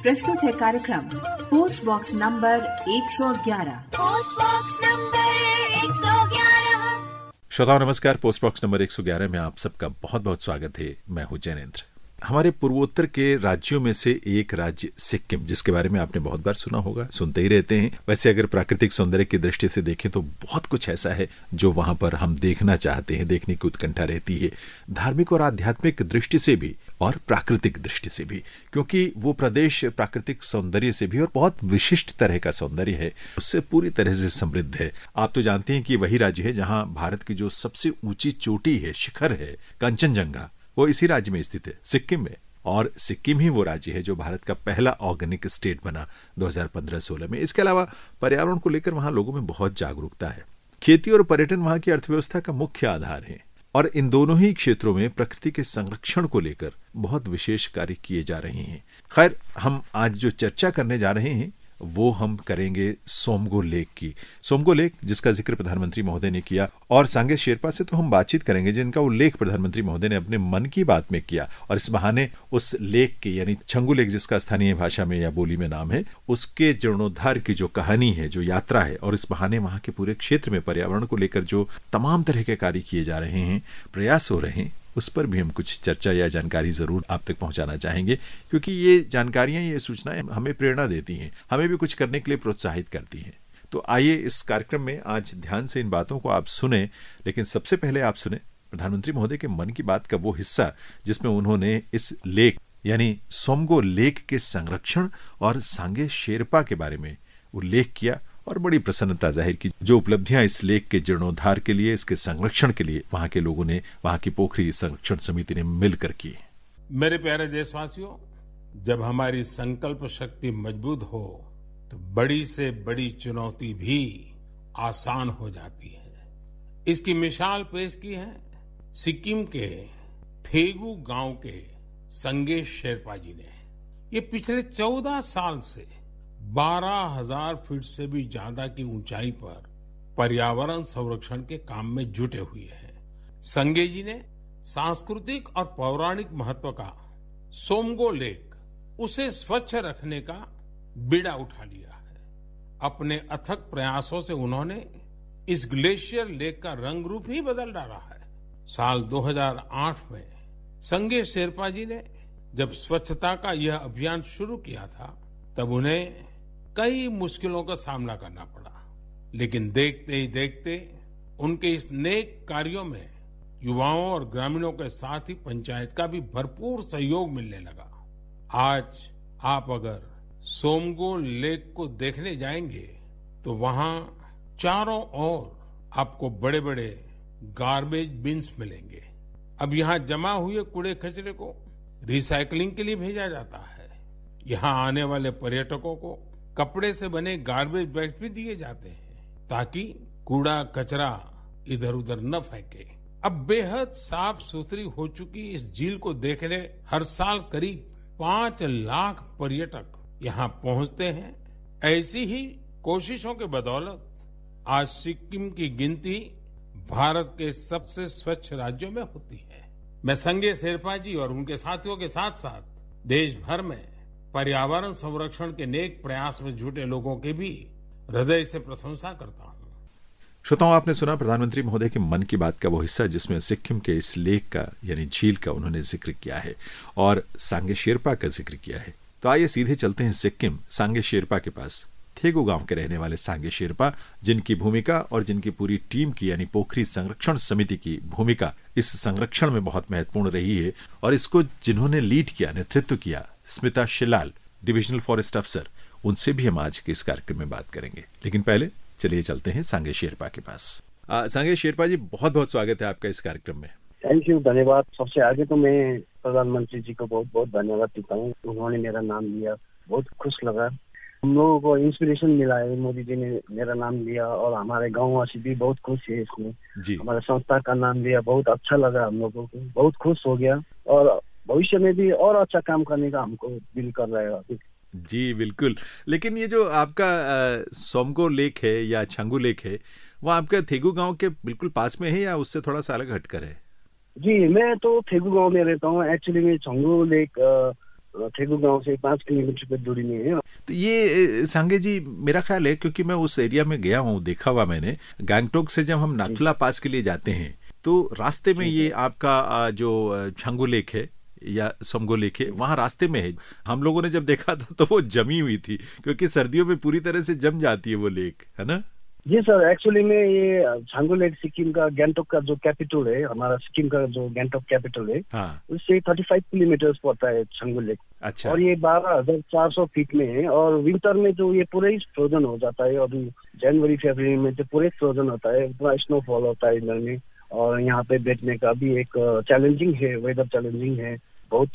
प्रस्तुत है कार्यक्रम post box number 111। Post box number 111। श्रोताओं नमस्कार। पोस्ट बॉक्स नंबर 111 में आप सबका बहुत बहुत स्वागत है। मैं हूं जैनेन्द्र। हमारे पूर्वोत्तर के राज्यों में से एक राज्य सिक्किम, जिसके बारे में आपने बहुत बार सुना होगा, सुनते ही रहते हैं। वैसे अगर प्राकृतिक सौंदर्य की दृष्टि से देखें तो बहुत कुछ ऐसा है जो वहां पर हम देखना चाहते हैं, देखने की उत्कंठा रहती है, धार्मिक और आध्यात्मिक दृष्टि से भी और प्राकृतिक दृष्टि से भी, क्योंकि वो प्रदेश प्राकृतिक सौंदर्य से भी और बहुत विशिष्ट तरह का सौंदर्य है, उससे पूरी तरह से समृद्ध है। आप तो जानते हैं कि वही राज्य है जहां भारत की जो सबसे ऊंची चोटी है, शिखर है, कंचनजंगा, वो इसी राज्य में स्थित है, सिक्किम में। और सिक्किम ही वो राज्य है जो भारत का पहला ऑर्गेनिक स्टेट बना 2015-16 में। इसके अलावा पर्यावरण को लेकर वहां लोगों में बहुत जागरूकता है। खेती और पर्यटन वहां की अर्थव्यवस्था का मुख्य आधार है और इन दोनों ही क्षेत्रों में प्रकृति के संरक्षण को लेकर बहुत विशेष कार्य किए जा रहे हैं। खैर, हम आज जो चर्चा करने जा रहे हैं वो हम करेंगे सोमगो लेक की। सोमगो लेक, जिसका जिक्र प्रधानमंत्री महोदय ने किया, और सांगे शेरपा से तो हम बातचीत करेंगे जिनका उल्लेख प्रधानमंत्री महोदय ने अपने मन की बात में किया, और इस बहाने उस लेक के, यानी छंगू लेक जिसका स्थानीय भाषा में या बोली में नाम है, उसके जीर्णोद्धार की जो कहानी है, जो यात्रा है, और इस बहाने वहां के पूरे क्षेत्र में पर्यावरण को लेकर जो तमाम तरह के कार्य किए जा रहे हैं, प्रयास हो रहे हैं, उस पर भी हम कुछ चर्चा या जानकारी जरूर आप तक पहुंचाना चाहेंगे, क्योंकि ये जानकारियां, ये सूचनाएं हमें प्रेरणा देती हैं, हमें भी कुछ करने के लिए प्रोत्साहित करती हैं। तो आइए इस कार्यक्रम में आज ध्यान से इन बातों को आप सुने, लेकिन सबसे पहले आप सुने प्रधानमंत्री महोदय के मन की बात का वो हिस्सा जिसमें उन्होंने इस लेक यानी सोमगो लेक के संरक्षण और सांगे शेरपा के बारे में उल्लेख किया और बड़ी प्रसन्नता जाहिर की, जो उपलब्धियां इस लेक के जीर्णोद्धार के लिए, इसके संरक्षण के लिए वहां के लोगों ने, वहां की पोखरी संरक्षण समिति ने मिलकर की। मेरे प्यारे देशवासियों, जब हमारी संकल्प शक्ति मजबूत हो तो बड़ी से बड़ी चुनौती भी आसान हो जाती है। इसकी मिसाल पेश की है सिक्किम के थेगू गांव के संगे शेरपा जी ने। ये पिछले 14 साल से 12,000 फीट से भी ज्यादा की ऊंचाई पर पर्यावरण संरक्षण के काम में जुटे हुए हैं। संगे जी ने सांस्कृतिक और पौराणिक महत्व का सोमगो लेक, उसे स्वच्छ रखने का बीड़ा उठा लिया है। अपने अथक प्रयासों से उन्होंने इस ग्लेशियर लेक का रंग रूप ही बदल डाला है। साल 2008 में संगे शेरपा जी ने जब स्वच्छता का यह अभियान शुरू किया था, तब उन्हें कई मुश्किलों का सामना करना पड़ा, लेकिन देखते ही देखते उनके इस नेक कार्यों में युवाओं और ग्रामीणों के साथ ही पंचायत का भी भरपूर सहयोग मिलने लगा। आज आप अगर सोमगो लेक को देखने जाएंगे तो वहां चारों ओर आपको बड़े बड़े गार्बेज बिन्स मिलेंगे। अब यहाँ जमा हुए कूड़े कचरे को रिसाइकलिंग के लिए भेजा जाता है। यहाँ आने वाले पर्यटकों को कपड़े से बने गार्बेज बैग्स भी दिए जाते हैं ताकि कूड़ा कचरा इधर उधर न फेंके। अब बेहद साफ सुथरी हो चुकी इस झील को देखने हर साल करीब 5 लाख पर्यटक यहाँ पहुंचते हैं। ऐसी ही कोशिशों के बदौलत आज सिक्किम की गिनती भारत के सबसे स्वच्छ राज्यों में होती है। मैं संगे शेरपा जी और उनके साथियों के साथ साथ देश भर में पर्यावरण संरक्षण के नेक प्रयास में जुटे लोगों की भी हृदय से प्रशंसा करता हूं। श्रोताओं, आपने सुना प्रधानमंत्री महोदय के मन की बात का वो हिस्सा जिसमें सिक्किम के इस लेक का यानी झील का उन्होंने जिक्र किया है और सांगे शेरपा का जिक्र किया है। तो आइए सीधे चलते हैं सिक्किम, सांगे शेरपा के पास। थेगू गांव के रहने वाले सांगे शेरपा, जिनकी भूमिका और जिनकी पूरी टीम की यानी पोखरी संरक्षण समिति की भूमिका इस संरक्षण में बहुत महत्वपूर्ण रही है, और इसको जिन्होंने लीड किया, नेतृत्व किया, स्मिता शिलाल, डिविजनल फॉरेस्ट अफसर, उनसे भी हम आज के इस कार्यक्रम में बात करेंगे। लेकिन पहले चलिए चलते हैं सांगे शेरपा के पास। सांगे शेरपा जी, बहुत बहुत स्वागत है आपका इस कार्यक्रम में। थैंक यू, धन्यवाद। सबसे आगे तो मैं प्रधानमंत्री जी को बहुत बहुत धन्यवाद देता हूँ। उन्होंने मेरा नाम लिया, बहुत खुश लगा। हम लोगों को इंस्पिरेशन मिला है, मोदी जी ने मेरा नाम लिया और हमारे गाँव वासी भी बहुत खुश है इसमें जी। हमारे संस्था का नाम लिया, बहुत अच्छा लगा हम लोगों को, बहुत खुश हो गया और भविष्य में भी और अच्छा काम करने का हमको दिल कर रहा है जी। बिल्कुल। लेकिन ये जो आपका सोमगो लेक है या छंगू लेक है, वो आपका थेगू गांव के बिल्कुल पास में है या उससे थोड़ा सा अलग हटकर है? जी, मैं तो थेगू गांव में रहता हूँ। एक्चुअली में छंगू लेक ठेगु गांव से 5 किलोमीटर की दूरी में है। तो ये सांगे जी मेरा ख्याल है, क्योंकि मैं उस एरिया में गया हूँ, देखा हुआ मैंने, गैंगटोक से जब हम नाथुला पास के लिए जाते हैं तो रास्ते में ये आपका जो छांगु लेक है या सोमगो लेक है, वहाँ रास्ते में है। हम लोगों ने जब देखा था तो वो जमी हुई थी, क्योंकि सर्दियों में पूरी तरह से जम जाती है वो लेक, है ना? जी सर, एक्चुअली में ये छांगु लेक सिक्किम का गैंगटोक का जो कैपिटल है, हमारा सिक्किम का जो गैंगटोक कैपिटल है, हाँ। उससे 35 किलोमीटर पड़ता है छांगु लेक। अच्छा। और ये 12,400 फीट में है, और विंटर में जो ये पूरे ही फ्रोजन हो जाता है। अभी जनवरी फरवरी में तो पूरे फ्रोजन होता है, पूरा स्नोफॉल होता है इधर में। और यहाँ पे बैठने का भी एक चैलेंजिंग है, वेदर चैलेंजिंग है, बहुत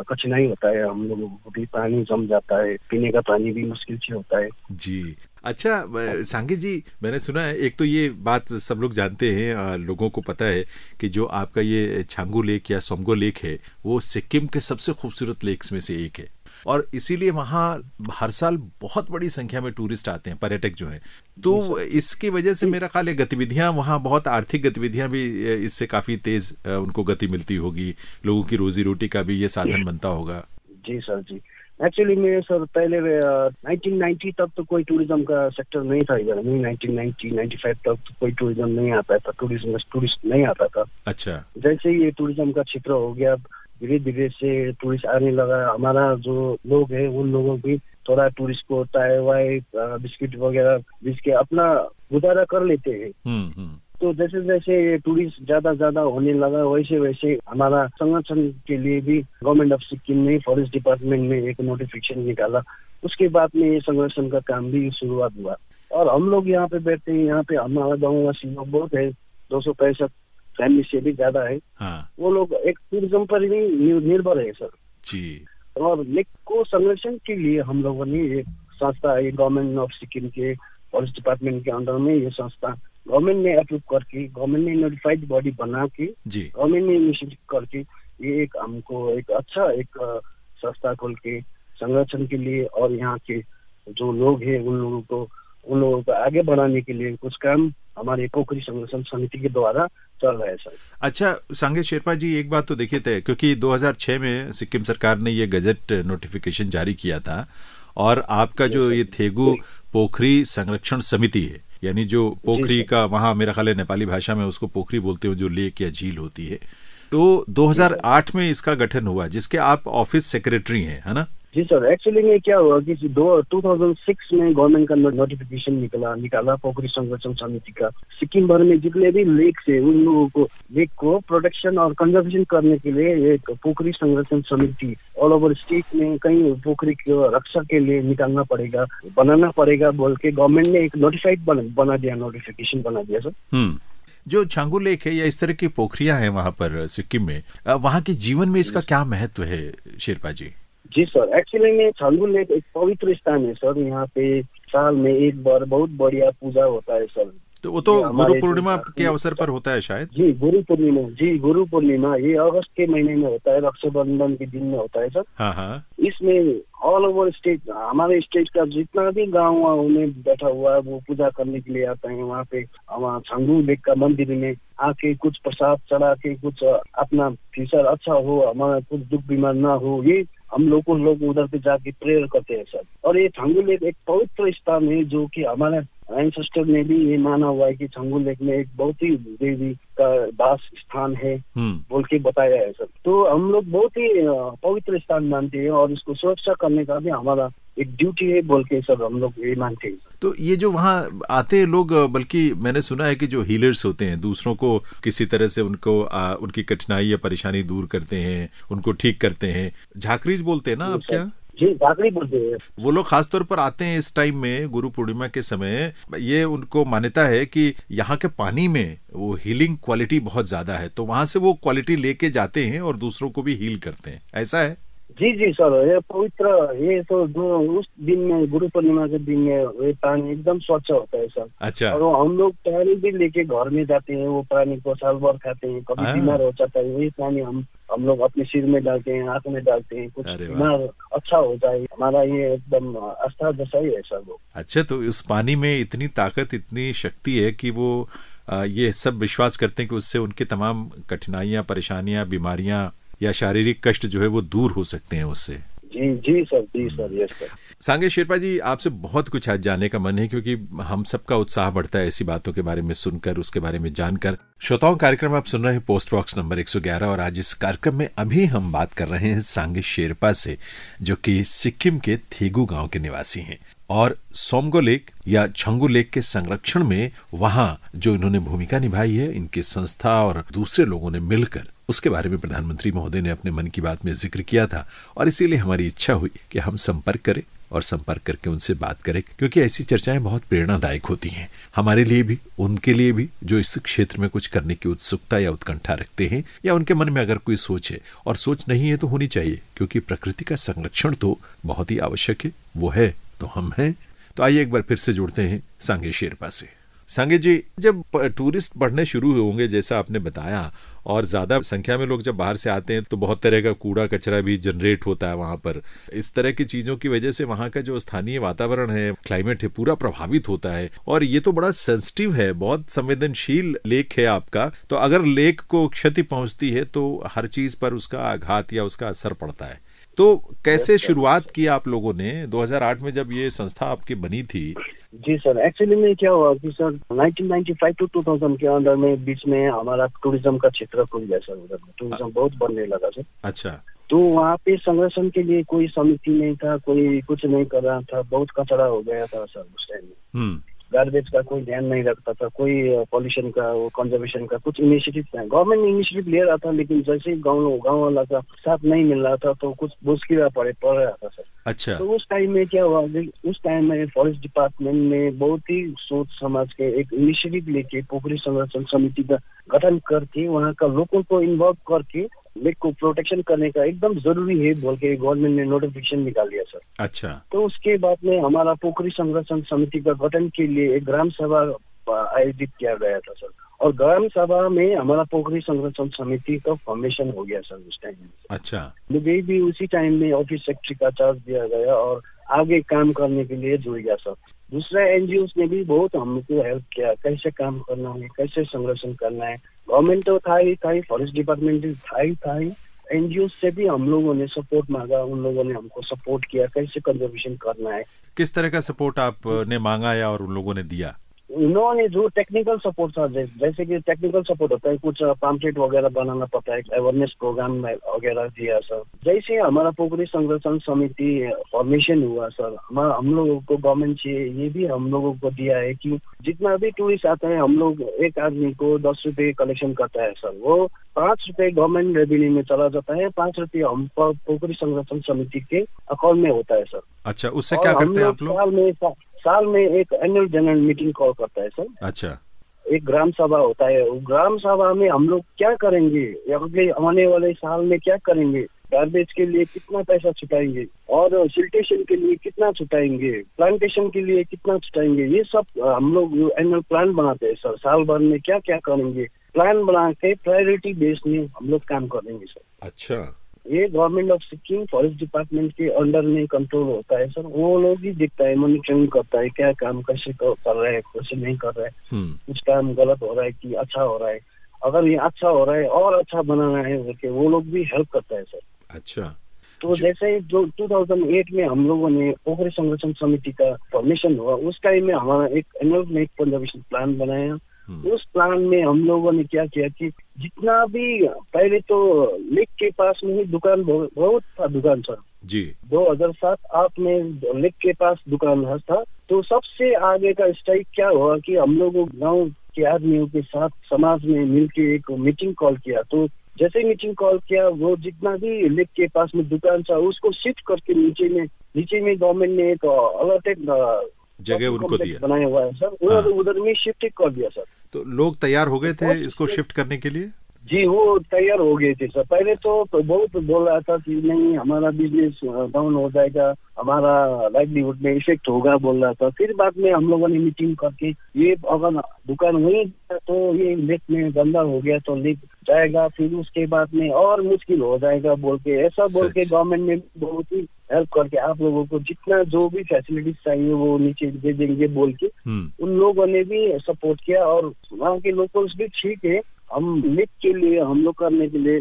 कठिनाई होता है हम लोगों को भी। पानी जम जाता है, पीने का पानी भी मुश्किल से होता है जी। अच्छा सांगे जी, मैंने सुना है, एक तो ये बात सब लोग जानते हैं, लोगों को पता है कि जो आपका ये छांगु लेक या सोमगो लेक है वो सिक्किम के सबसे खूबसूरत लेक्स में से एक है, और इसीलिए वहाँ हर साल बहुत बड़ी संख्या में टूरिस्ट आते हैं, पर्यटक जो हैं। तो इसकी वजह से मेरा ख्याल है गतिविधियां वहाँ, बहुत आर्थिक गतिविधियां भी इससे काफी तेज उनको गति मिलती होगी, लोगों की रोजी रोटी का भी ये साधन बनता होगा। जी सर जी। एक्चुअली में सर पहले 1990 तक तो कोई टूरिज्म का सेक्टर नहीं था इधर में। 1990-95 तक तो कोई टूरिज्म नहीं आता था, टूरिस्ट नहीं आता था। अच्छा। जैसे ही ये टूरिज्म का क्षेत्र हो गया, धीरे धीरे से टूरिस्ट आने लगा। हमारा जो लोग है उन लोगों भी थोड़ा टूरिस्ट को चाय वाय बिस्किट वगैरह जिसके अपना गुजारा कर लेते हैं। तो जैसे जैसे टूरिस्ट ज्यादा होने लगा, वैसे वैसे हमारा संगठन के लिए भी गवर्नमेंट ऑफ सिक्किम ने फॉरेस्ट डिपार्टमेंट में एक नोटिफिकेशन निकाला। उसके बाद में ये संगठन का काम भी शुरुआत हुआ, और हम लोग यहाँ पे बैठते हैं। यहाँ पे हमारा गाँव वासी लोग बहुत है, 265 फैमिली से भी ज्यादा है। हाँ। वो लोग एक टूरिज्म पर ही निर्भर है सर जी। और लेक को संरक्षण के लिए हम लोगों ने एक संस्था है, गवर्नमेंट ऑफ सिक्किम के फॉरेस्ट डिपार्टमेंट के अंडर में ये संस्था गवर्नमेंट ने अप्रूव करके, गवर्नमेंट ने नोटिफाइड बॉडी बना के, गवर्नमेंट ने इनिशिएटिव करके ये एक हमको एक अच्छा एक संस्था खोल के संरक्षण के लिए और यहाँ के जो लोग हैं उन लोगों को आगे बढ़ाने के लिए कुछ काम हमारे पोखरी संरक्षण समिति के द्वारा चल रहा है सर। अच्छा सांगे शेरपा जी, एक बात तो देखिए थे, क्योंकि 2006 में सिक्किम सरकार ने ये गजट नोटिफिकेशन जारी किया था, और आपका जो ये थेगु पोखरी संरक्षण समिति है, यानी जो पोखरी का वहाँ मेरा ख्याल है नेपाली भाषा में उसको पोखरी बोलते हो, जो लेक या झील होती है, तो 2008 में इसका गठन हुआ, जिसके आप ऑफिस सेक्रेटरी हैं, है ना? जी सर। एक्चुअली में क्या हुआ कि 2006 में गवर्नमेंट का नोटिफिकेशन निकाला पोखरी संरक्षण समिति का। सिक्किम भर में जितने भी लेक है उन लोगों को लेक को प्रोटेक्शन और कंजर्वेशन करने के लिए एक पोखरी संरक्षण समिति ऑल ओवर स्टेट में कहीं पोखरी की रक्षा के लिए निकालना पड़ेगा, बनाना पड़ेगा बोल के गवर्नमेंट ने एक नोटिफिकेशन बना दिया सर। जो छांगु लेक है या इस तरह की पोखरियां हैं वहाँ पर सिक्किम में, वहाँ के जीवन में इसका क्या महत्व है शेरपा जी? जी सर। एक्चुअली में छांगु लेक एक पवित्र स्थान है सर। यहाँ पे साल में एक बार बहुत बढ़िया पूजा होता है सर। तो वो तो गुरु पूर्णिमा के अवसर पर होता है शायद? जी गुरु पूर्णिमा ये अगस्त के महीने में होता है, रक्षाबंधन के दिन में होता है सर। हाँ। इसमें ऑल ओवर स्टेट, हमारे स्टेट का जितना भी गाँव उन्हें बैठा हुआ है वो पूजा करने के लिए आता है। वहाँ पे हमारा छांगु लेक का मंदिर में आके कुछ प्रसाद चढ़ा के, कुछ अपना फ्यूचर अच्छा हो, हमारा कुछ दुख बीमार ना हो, ये हम लोग उधर पे जाके प्रेयर करते हैं सर। और ये छांगु लेक एक पवित्र स्थान है, जो कि हमारे एंसेस्टर ने भी ये माना हुआ है कि छांगु लेक में एक बहुत ही देवी का वास स्थान है बोल के बताया है सर। तो हम लोग बहुत ही पवित्र स्थान मानते हैं, और इसको सुरक्षा करने का भी हमारा एक ड्यूटी है बोल के सर हम लोग ये मानते हैं। तो ये जो वहाँ आते हैं लोग, बल्कि मैंने सुना है कि जो हीलर्स होते हैं, दूसरों को किसी तरह से उनको उनकी कठिनाई या परेशानी दूर करते हैं, उनको ठीक करते हैं, झाकरीज बोलते हैं ना आप? क्या जी झाकरी बोलते हैं वो लोग? खासतौर पर आते हैं इस टाइम में, गुरु पूर्णिमा के समय। ये उनको मान्यता है कि यहाँ के पानी में वो हीलिंग क्वालिटी बहुत ज्यादा है, तो वहां से वो क्वालिटी लेके जाते हैं और दूसरों को भी हील करते हैं, ऐसा है? जी सर। ये पवित्र, ये तो उस दिन में गुरु पूर्णिमा के दिन में ये पानी एकदम स्वच्छ होता है सर। अच्छा। और हम लोग पानी भी लेके घर में जाते हैं, वो पानी को साल भर खाते हैं। कभी बीमार हो जाता है वही पानी हम लोग अपने सिर में डालते हैं, आंख में डालते हैं, कुछ बीमार अच्छा हो जाए। हमारा ये एकदम आस्था जैसा ही है सर वो। अच्छा, तो उस पानी में इतनी ताकत, इतनी शक्ति है कि वो ये सब विश्वास करते हैं कि उससे उनके तमाम कठिनाइयां, परेशानियां, बीमारियां या शारीरिक कष्ट जो है वो दूर हो सकते हैं उससे। जी सर, यस सर। सांगे शेरपा जी, आपसे बहुत कुछ आज जानने का मन है, क्योंकि हम सबका उत्साह बढ़ता है ऐसी बातों के बारे में सुनकर, उसके बारे में जानकर। श्रोताओं, कार्यक्रम आप सुन रहे हैं पोस्ट बॉक्स नंबर 111, और आज इस कार्यक्रम में अभी हम बात कर रहे हैं सांगे शेरपा से, जो कि सिक्किम के थेगू गांव के निवासी हैं, और सोमगो लेक या छंगू लेक के संरक्षण में वहां जो इन्होंने भूमिका निभाई है, इनकी संस्था और दूसरे लोगों ने मिलकर, उसके बारे में प्रधानमंत्री महोदय ने अपने मन की बात में जिक्र किया था। और इसीलिए हमारी इच्छा हुई कि हम संपर्क करें और संपर्क करके उनसे बात करें, क्योंकि ऐसी चर्चाएं बहुत प्रेरणादायक होती हैं, हमारे लिए भी, उनके लिए भी, जो इस क्षेत्र में कुछ करने की उत्सुकता या उत्कंठा रखते हैं, या उनके मन में अगर कोई सोच है, और सोच नहीं है तो होनी चाहिए, क्योंकि प्रकृति का संरक्षण तो बहुत ही आवश्यक है। वो है तो हम हैं। तो आइए एक बार फिर से जुड़ते हैं सांगे शेरपा से। सांगे जी, जब टूरिस्ट बढ़ने शुरू होंगे, जैसा आपने बताया, और ज्यादा संख्या में लोग जब बाहर से आते हैं, तो बहुत तरह का कूड़ा कचरा भी जनरेट होता है वहां पर। इस तरह की चीजों की वजह से वहां का जो स्थानीय वातावरण है, क्लाइमेट है, पूरा प्रभावित होता है। और ये तो बड़ा सेंसिटिव है, बहुत संवेदनशील लेक है आपका। तो अगर लेक को क्षति पहुंचती है तो हर चीज पर उसका आघात या उसका असर पड़ता है। तो कैसे शुरुआत की आप लोगों ने 2008 में, जब ये संस्था आपकी बनी थी? जी सर, एक्चुअली में क्या हुआ कि सर 1995 to 2000 के अंदर में बीच में हमारा टूरिज्म का क्षेत्र खुल गया सर। उधर में टूरिज्म बहुत बढ़ने लगा सर। अच्छा। तो वहाँ पे संरक्षण के लिए कोई समिति नहीं था, कोई कुछ नहीं कर रहा था, बहुत कचरा हो गया था सर उस टाइम में। गार्बेज का कोई ध्यान नहीं रखता था, कोई पॉल्यूशन का, कंजर्वेशन का कुछ इनिशिएटिव था। गवर्नमेंट इनिशिएटिव ले रहा था, लेकिन जैसे गाँव वाला का साथ नहीं मिल रहा था, तो कुछ मुश्किल पड़ रहा था सर। अच्छा। तो उस टाइम में क्या हुआ, उस टाइम में फॉरेस्ट डिपार्टमेंट ने बहुत ही सोच समझ के एक इनिशिएटिव लेके पोखरी संरक्षण समिति का गठन करके, वहाँ का लोगों को इन्वॉल्व करके लेक को प्रोटेक्शन करने का एकदम जरूरी है बोल के गवर्नमेंट ने नोटिफिकेशन निकाल दिया सर। अच्छा। तो उसके बाद में हमारा पोखरी संरक्षण समिति का गठन के लिए एक ग्राम सभा आयोजित किया गया था सर। और ग्राम सभा में हमारा पोखरी संरक्षण समिति का फॉर्मेशन हो गया सर उस टाइम में। अच्छा। मुझे भी उसी टाइम में ऑफिस सेक्रेटरी का चार्ज दिया गया और आगे काम करने के लिए जुड़ गया सर। दूसरा एनजीओ ने भी बहुत हमको हेल्प किया, कैसे काम करना है, कैसे संरक्षण करना है। गवर्नमेंट तो था ही, फॉरेस्ट डिपार्टमेंट था ही। एनजीओ से भी हम लोगों ने सपोर्ट मांगा, उन लोगों ने हमको सपोर्ट किया, कैसे कंजर्वेशन करना है। किस तरह का सपोर्ट आपने मांगा या और उन लोगों ने दिया? उन्होंने जो टेक्निकल सपोर्ट था, जैसे कि टेक्निकल सपोर्ट होता है, कुछ पैम्फलेट वगैरह बनाना पड़ता है, अवेयरनेस प्रोग्राम वगैरह दिया सर। जैसे हमारा पोखरी संरक्षण समिति फॉर्मेशन हुआ सर, हम लोगों को गवर्नमेंट से ये भी हम लोगों को दिया है कि जितना भी टूरिस्ट आता है, हम लोग एक आदमी को 10 रुपए कलेक्शन करता है सर। वो 5 रुपए गवर्नमेंट रेवेन्यू में चला जाता है, 5 रुपए हम पोखरी संरक्षण समिति के अकाउंट में होता है सर। अच्छा, उससे क्या करते हैं आप लोग? साल में एक एनुअल जनरल मीटिंग कॉल करता है सर। अच्छा। एक ग्राम सभा होता है, ग्राम सभा में हम लोग क्या करेंगे, अगले आने वाले साल में क्या करेंगे, गार्बेज के लिए कितना पैसा छुटाएंगे और सिल्टेशन के लिए कितना छुटाएंगे, प्लांटेशन के लिए कितना छुटाएंगे, ये सब हम लोग एनुअल प्लान बनाते हैं सर। साल भर में क्या क्या करेंगे, प्लान बना के प्रायोरिटी बेस में हम लोग काम करेंगे सर। अच्छा। ये government of Sikkim forest department के अंडर में कंट्रोल होता है सर। वो लोग ही देखता है, मॉनिटरिंग करता है, क्या काम कैसे कर रहा है, कैसे नहीं कर रहा है, कुछ काम गलत हो रहा है कि अच्छा हो रहा है। अगर ये अच्छा हो रहा है और अच्छा बनाना है बोलके वो लोग भी हेल्प करता है सर। अच्छा। तो जैसे जो 2008 में हम लोगों ने पोखरी संरक्षण समिति का फॉर्मेशन हुआ, उस टाइम में हमारा एक एनुअल लेक कंजर्वेशन प्लान बनाया। उस प्लान में हम लोगों ने क्या किया कि जितना भी पहले तो लेक के पास में ही दुकान बहुत था दुकान सर जी। 2007-8 में लेक के पास दुकान था। तो सबसे आगे का स्टेप क्या हुआ कि हम लोग गाँव के आदमियों के साथ समाज में मिलकर एक मीटिंग कॉल किया। तो जैसे मीटिंग कॉल किया, वो जितना भी लेक के पास में दुकान था उसको शिफ्ट करके नीचे में गवर्नमेंट ने एक अलॉटेड जगह उनको दिया, बनाया हुआ है सर। उधर में शिफ्ट कर दिया सर। तो लोग तैयार हो गए थे इसको शिफ्ट करने के लिए? जी, वो तैयार हो गए थे सर। पहले तो बहुत बोल रहा था कि नहीं हमारा बिजनेस डाउन हो जाएगा, हमारा लाइवलीहुड में इफेक्ट होगा बोल रहा था। फिर बाद में हम लोगों ने मीटिंग करके ये अगर दुकान वहीं तो ये लेक में गंदा हो गया तो लेक जाएगा, फिर उसके बाद में और मुश्किल हो जाएगा बोल के, ऐसा बोल के गवर्नमेंट ने बहुत ही हेल्प करके आप लोगों को जितना जो भी फैसिलिटीज चाहिए वो नीचे दे देंगे बोल के उन लोगों ने भी सपोर्ट किया। और वहाँ के लोकल्स भी ठीक है, हम लेक के लिए हम लोग करने के लिए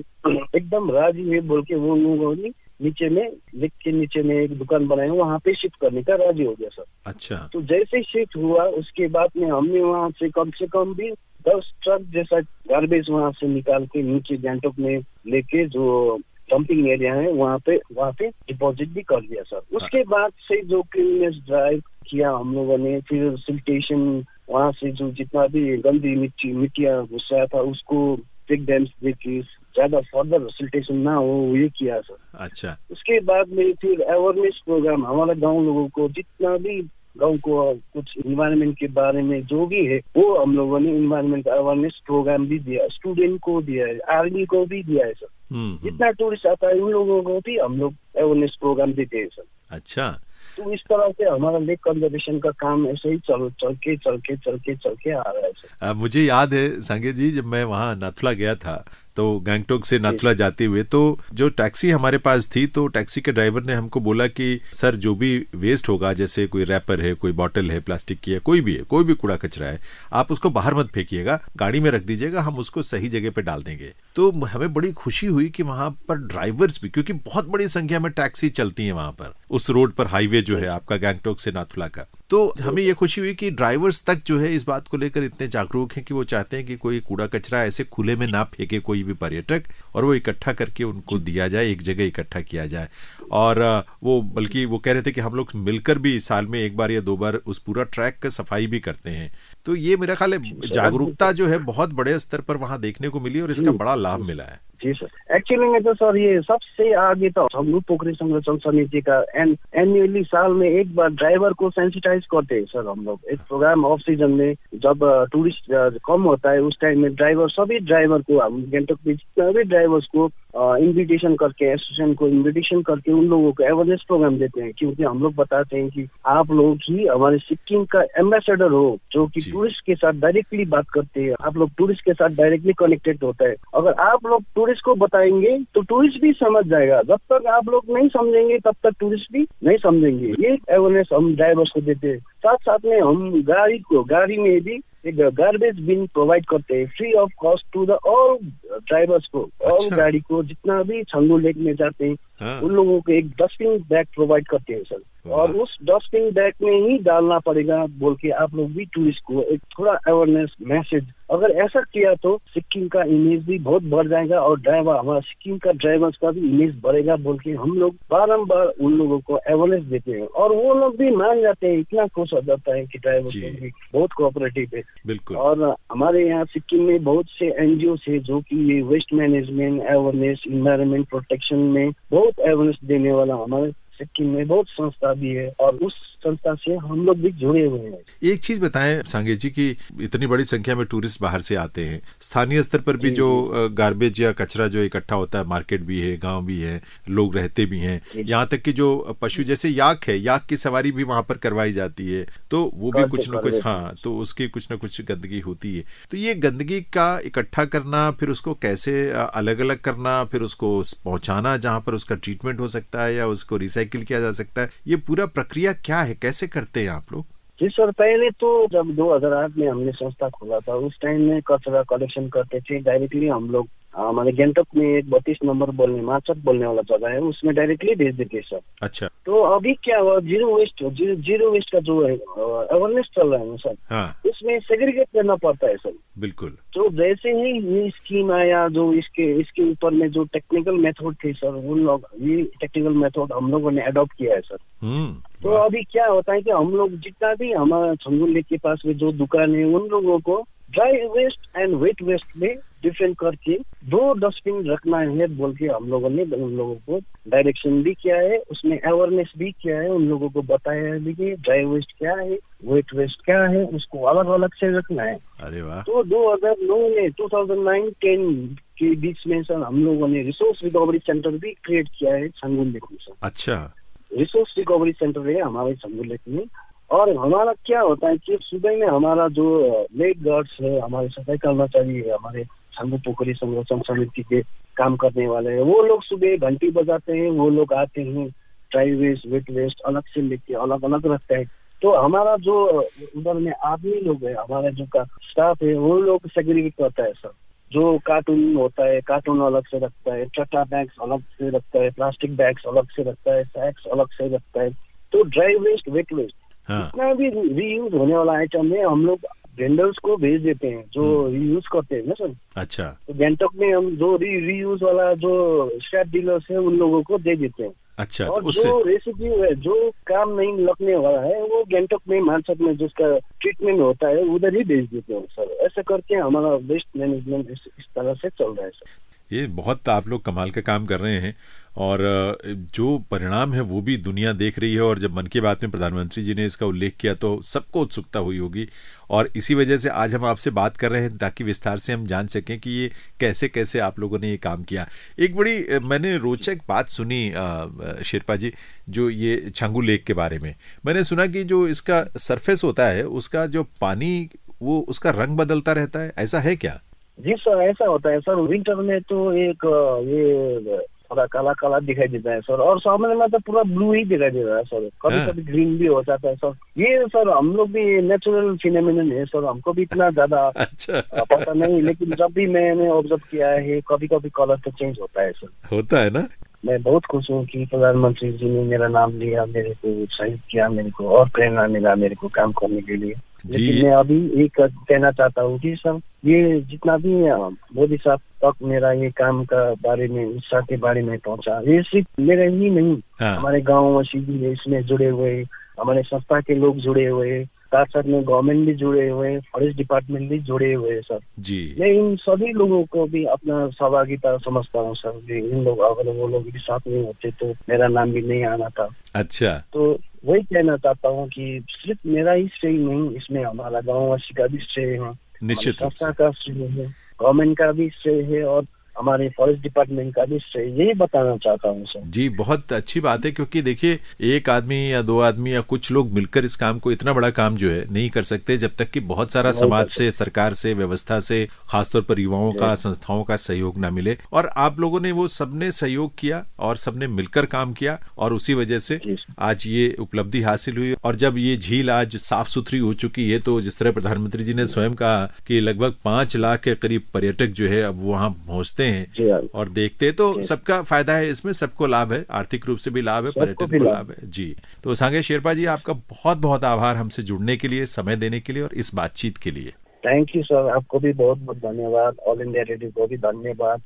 एकदम राजी है बोल के वो लोगों ने नीचे में लेक के नीचे में एक दुकान बनाए, वहाँ पे शिफ्ट करने का राजी हो गया सर। अच्छा। तो जैसे शिफ्ट हुआ उसके बाद में हमने वहाँ से कम भी 10 ट्रक जैसा गार्बेज वहाँ से निकाल के नीचे गैंगटॉक में लेके जो डंपिंग एरिया है वहाँ पे डिपॉजिट भी कर दिया सर। उसके बाद से जो क्लीननेस ड्राइव किया हम लोगों ने, फिर सिल्टेशन वहाँ से जो जितना भी गंदी मिट्टियाँ घुसाया था उसको चेक डैम्स देखिए ज्यादा फर्दर सिल्टेशन ना हो, ये किया सर। अच्छा। उसके बाद में फिर अवेयरनेस प्रोग्राम हमारे गाँव लोगों को, जितना भी गाँव को कुछ इन्वायरमेंट के बारे में जो भी है वो हम लोगों ने इन्वायरमेंट अवेयरनेस प्रोग्राम भी दिया, स्टूडेंट को दिया है, आर्मी को भी दिया है सर। जितना टूरिस्ट आता है उन लोगों को भी हम लोग अवेयरनेस प्रोग्राम देते हैं सर। अच्छा। तो इस तरह से हमारा लेक कंजर्वेशन का काम ऐसे ही चल के आ रहा है सर। मुझे याद है सांगे जी, जब मैं वहाँ नाथुला गया था तो गैंगटॉक से नाथुला जाते हुए तो जो टैक्सी हमारे पास थी, तो टैक्सी के ड्राइवर ने हमको बोला कि सर जो भी वेस्ट होगा, जैसे कोई रैपर है, कोई बॉटल है प्लास्टिक की है, कोई भी कूड़ा कचरा है, आप उसको बाहर मत फेंकिएगा, गाड़ी में रख दीजिएगा, हम उसको सही जगह पे डाल देंगे। तो हमें बड़ी खुशी हुई कि वहां पर ड्राइवर्स भी, क्योंकि बहुत बड़ी संख्या में टैक्सी चलती है वहां पर, उस रोड पर हाईवे जो है आपका गैंगटॉक से नाथुला का, तो हमें ये खुशी हुई कि ड्राइवर्स तक जो है इस बात को लेकर इतने जागरूक हैं कि वो चाहते हैं कि कोई कूड़ा कचरा ऐसे खुले में ना फेंके कोई भी पर्यटक, और वो इकट्ठा करके उनको दिया जाए, एक जगह इकट्ठा किया जाए। और वो बल्कि वो कह रहे थे कि हम लोग मिलकर भी साल में एक बार या 2 बार उस पूरा ट्रैक का सफाई भी करते हैं। तो ये मेरा ख्याल है जागरूकता जो है बहुत बड़े स्तर पर वहाँ देखने को मिली और इसका बड़ा लाभ मिला है। जी सर। एक्चुअली में तो सर ये सबसे आगे तो हम पोखरी संरक्षण समिति का एनुअली साल में एक बार ड्राइवर को सेंसिटाइज करते हैं सर हम लोग। एक प्रोग्राम ऑफ सीजन में जब टूरिस्ट कम होता है उस टाइम में सभी ड्राइवर को, हम गैंगटॉक में जितने भी ड्राइवर्स को इन्विटेशन करके, एसोसिएशन को इन्विटेशन करके उन लोगों को अवेयरनेस प्रोग्राम देते हैं, क्योंकि हम लोग बताते हैं कि आप लोग ही हमारे सिक्किम का एम्बेसडर हो, जो कि टूरिस्ट के साथ डायरेक्टली बात करते हैं। आप लोग टूरिस्ट के साथ डायरेक्टली कनेक्टेड होता है। अगर आप लोग टूरिस्ट को बताएंगे तो टूरिस्ट भी समझ जाएगा, जब तक आप लोग नहीं समझेंगे तब तक टूरिस्ट भी नहीं समझेंगे। ये अवेयरनेस हम ड्राइवर्स को देते हैं। साथ साथ में हम गाड़ी में भी एक गार्बेज बिन प्रोवाइड करते हैं free of cost to the all drivers को। ऑल गाड़ी को जितना भी छंगू लेक में जाते हैं उन लोगों को एक डस्टबिन बैग प्रोवाइड करते हैं सर, और उस डस्टबिन बैग में ही डालना पड़ेगा बोल के आप लोग भी टूरिस्ट को एक थोड़ा अवेयरनेस मैसेज, अगर ऐसा किया तो सिक्किम का इमेज भी बहुत बढ़ जाएगा और हमारा सिक्किम का ड्राइवर्स का भी इमेज बढ़ेगा बोल के हम लोग बारम्बार उन लोगों को अवेयरनेस देते हैं, और वो लोग भी मान जाते हैं। इतना खुश हो जाता है कि ड्राइवर्स भी बहुत कोऑपरेटिव है। बिल्कुल। और हमारे यहाँ सिक्किम में बहुत से एनजीओ है जो कि waste management awareness, environment protection में बहुत अवेयरनेस देने वाला हमारे सिक्किम में बहुत संस्था भी है, और उस संस्था से हम लोग भी जुड़े हुए हैं। एक चीज बताएं सांगे जी कि इतनी बड़ी संख्या में टूरिस्ट बाहर से आते हैं, स्थानीय स्तर पर भी जो गार्बेज या कचरा जो इकट्ठा होता है, मार्केट भी है, गांव भी है, लोग रहते भी हैं, यहाँ तक कि जो पशु जैसे याक है, याक की सवारी भी वहां पर करवाई जाती है, तो वो भी कुछ न कुछ, हाँ, तो उसकी कुछ न कुछ गंदगी होती है। तो ये गंदगी का इकट्ठा करना, फिर उसको कैसे अलग अलग करना, फिर उसको पहुंचाना जहां पर उसका ट्रीटमेंट हो सकता है या उसको रिसाइकिल किया जा सकता है, ये पूरा प्रक्रिया क्या है, कैसे करते हैं आप लोग? जी सर, पहले तो जब 2008 में हमने संस्था खोला था उस टाइम में कचरा कलेक्शन करते थे डायरेक्टली हम लोग। हमारे गैंगटॉक में एक 32 नंबर माचक बोलने वाला जगह है, उसमें डायरेक्टली भेज देते सर। अच्छा। तो अभी क्या हुआ, जीरो वेस्ट का जो है अवेयरनेस चल रहा है ना सर, हाँ। उसमें सेग्रीगेट करना पड़ता है सर। बिल्कुल। तो जैसे ही ये स्कीम आया, जो इसके ऊपर में जो टेक्निकल मेथड थे सर, उन लोग ये टेक्निकल मेथड हम लोगों ने अडॉप्ट किया है सर। तो अभी क्या होता है कि हम लोग जितना भी हमारा छंगू लेक के पास में जो दुकान है उन लोगों को dry waste and wet waste में डिफरेंट करके 2 डस्टबिन रखना है बोल के हम लोगों ने उन लोगों को डायरेक्शन भी किया है, उसमें अवेयरनेस भी किया है, उन लोगों को बताया है कि ड्राई वेस्ट क्या है, वेट वेस्ट क्या है, उसको अलग अलग से रखना है। अरे वाह। तो 2009-10 के बीच में सर हम लोगों ने रिसोर्स रिकवरी सेंटर भी क्रिएट किया है छंगू लेक में सर। अच्छा। रिसोर्स रिकवरी सेंटर है हमारे छंगू लेक में, और हमारा क्या होता है कि सुबह में हमारा जो लेक गार्ड्स है, हमारे सफाई कर्मचारी है, हमारे छंगू पोखरी संरक्षण समिति के काम करने वाले हैं, वो लोग सुबह घंटी बजाते हैं, वो लोग आते हैं, ड्राई वेस्ट वेट वेस्ट अलग से लेके अलग अलग रखते हैं। तो हमारा जो उधर में आदमी लोग है, हमारा जो का स्टाफ है, वो लोग सेग्रीगेट करता है सर। जो कार्टून होता है, कार्टून अलग से रखता है, चटा बैग्स अलग से रखता है, प्लास्टिक बैग्स अलग से रखता है, सैक्स अलग से रखता है। तो ड्राई वेस्ट, वेट वेस्ट, जितना भी रीयूज होने वाला आइटम है हम लोग वेंडर्स को भेज देते हैं जो रीयूज करते हैं ना सर। अच्छा। तो गैंगटॉक में हम जो रीयूज वाला जो स्क्रैप डीलर्स है उन लोगों को दे देते हैं। अच्छा। और तो उससे जो रेसिड्यू है, जो काम नहीं लगने वाला है, वो गैंगटॉक में मानसद में जिसका ट्रीटमेंट होता है उधर ही भेज देते हैं सर। ऐसा करके हमारा वेस्ट मैनेजमेंट इस तरह से चल रहा है सर। ये बहुत आप लोग कमाल का काम कर रहे हैं और जो परिणाम है वो भी दुनिया देख रही है। और जब मन की बात में प्रधानमंत्री जी ने इसका उल्लेख किया तो सबको उत्सुकता हुई होगी और इसी वजह से आज हम आपसे बात कर रहे हैं ताकि विस्तार से हम जान सकें कि ये कैसे कैसे आप लोगों ने ये काम किया। एक बड़ी मैंने रोचक बात सुनी शेरपा जी, जो ये छांगू लेक के बारे में मैंने सुना कि जो इसका सरफेस होता है उसका जो पानी वो उसका रंग बदलता रहता है, ऐसा है क्या? जी सर, ऐसा होता है सर। विंटर में तो एक ये थोड़ा काला काला दिखाई देता है सर, और समर में तो पूरा ब्लू ही दिखाई दे रहा है सर। कभी कभी ग्रीन भी हो जाता है सर। ये सर हम लोग भी नेचुरल फिनोमेनन है सर, हमको भी इतना ज्यादा अच्छा पता नहीं, लेकिन जब भी मैंने ऑब्जर्व किया है कभी कभी कलर तो चेंज होता है सर। होता है ना। मैं बहुत खुश हूँ कि प्रधानमंत्री जी ने मेरा नाम लिया, मेरे को उत्साहित किया, मेरे को और प्रेरणा मिला मेरे को काम करने के लिए। लेकिन मैं अभी एक कहना चाहता हूँ कि सर ये जितना भी मोदी साहब तक मेरा ये काम का बारे में, उत्साह के बारे में पहुंचा, ये सिर्फ मेरे ही नहीं, हमारे गाँव वासी भी इसमें जुड़े हुए, हमारे संस्था के लोग जुड़े हुए, साथ साथ में गवर्नमेंट भी जुड़े हुए, फॉरेस्ट डिपार्टमेंट भी जुड़े हुए हैं सर जी। मैं इन सभी लोगों को भी अपना सहभागिता समझता हूँ सर। इन लोग अगर वो लोग भी साथ नहीं होते तो मेरा नाम भी नहीं आना था। अच्छा। तो वही कहना चाहता हूँ कि सिर्फ मेरा ही श्रेय नहीं, इसमें हमारा गाँववासी का भी श्रेय है, निश्चित रूप से संस्था का श्रेय है, गवर्नमेंट का भी श्रेय है और हमारे फॉरेस्ट डिपार्टमेंट का भी श्रेय, यही बताना चाहता हूँ सर। जी बहुत अच्छी बात है, क्योंकि देखिए एक आदमी या दो आदमी या कुछ लोग मिलकर इस काम को, इतना बड़ा काम जो है नहीं कर सकते जब तक कि बहुत सारा समाज से, सरकार से, व्यवस्था से, खासतौर पर युवाओं का, संस्थाओं का सहयोग ना मिले। और आप लोगों ने वो सबने सहयोग किया और सबने मिलकर काम किया और उसी वजह से आज ये उपलब्धि हासिल हुई। और जब ये झील आज साफ सुथरी हो चुकी है तो जिस तरह प्रधानमंत्री जी ने स्वयं कहा कि लगभग 5 लाख के करीब पर्यटक जो है अब वहाँ पहुँचते हैं और देखते हैं, तो सबका फायदा है इसमें, सबको लाभ है, आर्थिक रूप से भी लाभ है, पर्यटन को लाभ है जी। तो सांगे शेरपा जी आपका बहुत बहुत आभार हमसे जुड़ने के लिए, समय देने के लिए और इस बातचीत के लिए। थैंक यू सर, आपको भी बहुत बहुत धन्यवाद, ऑल इंडिया रेडियो को भी धन्यवाद,